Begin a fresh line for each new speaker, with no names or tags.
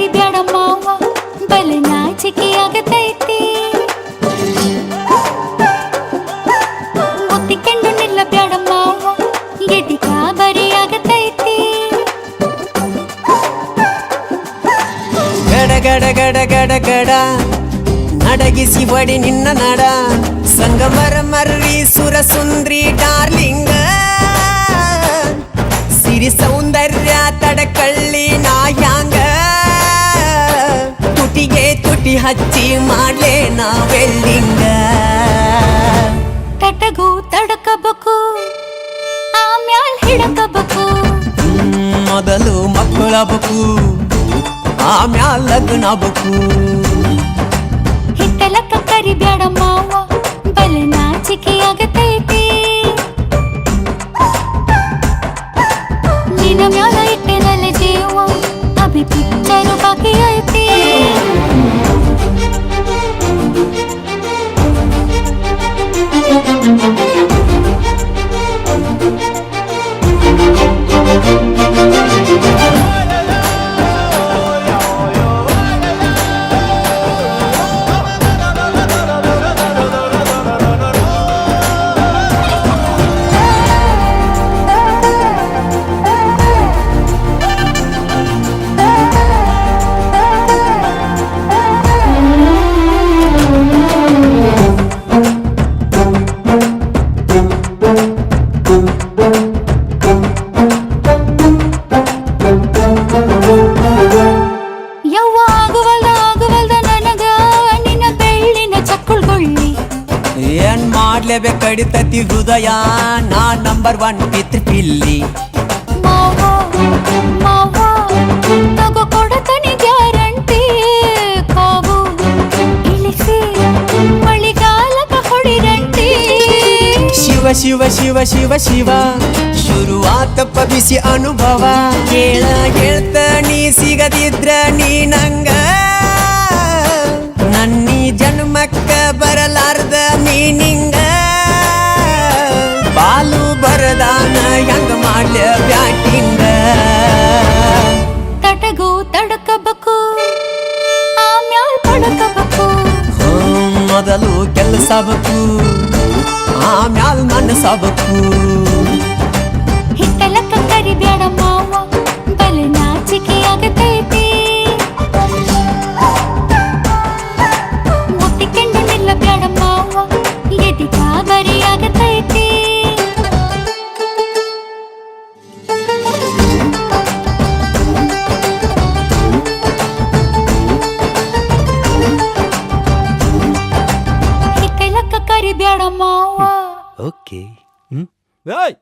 ಕರಿಬ್ಯಾಡ ಮಾವ ಬಲ ನಾಚಿಕೆ ಆಗತೈತಿ ಒತ್ತಿಕೊಂಡು ನಿಲ್ಲ ಬ್ಯಾಡ ಮಾವ ಎದಿ ಕಾಬರಿ ಆಗತೈತಿ
ಗಡ ಗಡ ಗಡ ಗಡ ಗಡ ನಡಗಿಸಿ ಬಡಿ ನಿನ್ನ ನಡ ಸಂಗಮರ ಮರ್ರಿ ಸುರ ಸುಂದ್ರಿ ಡಾರ್ಲಿಂಗ ಸಿರಿ ಸೌಂದರ್ಯ ತಡಕಳ್ಳಿ ನಾಯಾಂಗ ತುಟಿಗೆ ತುಟಿ ಹಚ್ಚಿ ಮಾಡ್ಲೆ ನಾ ವೆಲ್ಡಿಂಗ
ತಟಗೂ ತಡಕಬೇಕು ಆಮ್ಯಾಲ್ ಹಿಡಕಬೇಕು
ಮೊದಲು ಮಕ್ಕಳಬೇಕು ಆಮ್ಯಾಲ ಲಗ್ನಬೇಕು
ಹಿತ್ತಲಕ್ಕ ಕರಿಬ್ಯಾಡ ಮಾವ ಬಲ ನಾಚಿಕೆ ಆಗತೈತಿ ನಿನ್ನ ಮ್ಯಾಲ ಇಟ್ಟೆನಲ್ಲ ಜೀವ ಅಭಿ ಪಿಕ್ಚರು ಬಾಕಿ ಐತಿ
ಏನ್ ಮಾಡ್ಲೇಬೇಕು ಕಡಿತತಿ ಹೃದಯ ನಾ ನಂಬರ್ 1 ಪಿತೃ ಪಿಲ್ಲಿ
ಮಾವ ಮಾವ ತಗೋ ಕೊಡತನಿ ಗ್ಯಾರಂಟಿ ಕಾವು ಇಳಿಸಿ ಮಳಿಗಾಲಕ ಹೊಡಿರಂಟಿ
ಶಿವ ಶಿವ ಶಿವ ಶಿವ ಶಿವ ಶುರುವಾತಪ್ಪ ಬಿಸಿ ಅನುಭವ ಕೇಳ ಹೇಳ್ತ ನೀ ಸಿಗದಿದ್ರ ನೀ ನಂಗ ನನ್ನೀ ಜನ್ಮಕ್ಕ ಬರಲಾರ್ದ ಮೀನಿಂಗ ಬಾಲು ಬರದಾನ ಹೆಂಗ ಮಾಡ್ಲ ಬ್ಯಾಟಿಂಗ
ತಟಗೂ ತಡಕಬೇಕು ಆಮ್ಯಾಲ್ ಪಡಕಬೇಕು
ಮೊದಲು ಕೆಲಸಬೇಕು ಆಮ್ಯಾಲ್ ಮನಸಬೇಕು
ಹಿತ್ತಲಕ್ಕ ಕರಿಬ್ಯಾಡ ಮಾವ ಬಲ ನಾಚಿಕೆ ಆಗತೈತಿ ಒತ್ತಿಕೊಂಡು ನಿಲ್ಲ ಬ್ಯಾಡ ಮಾವ ಎದಿ ಕಾಬರಿ ಆಗತೈತಿ ಹಿತ್ತಲಕ್ಕ ಕರಿಬ್ಯಾಡ ಮಾವ
ಓಕೆ
ಏಯ್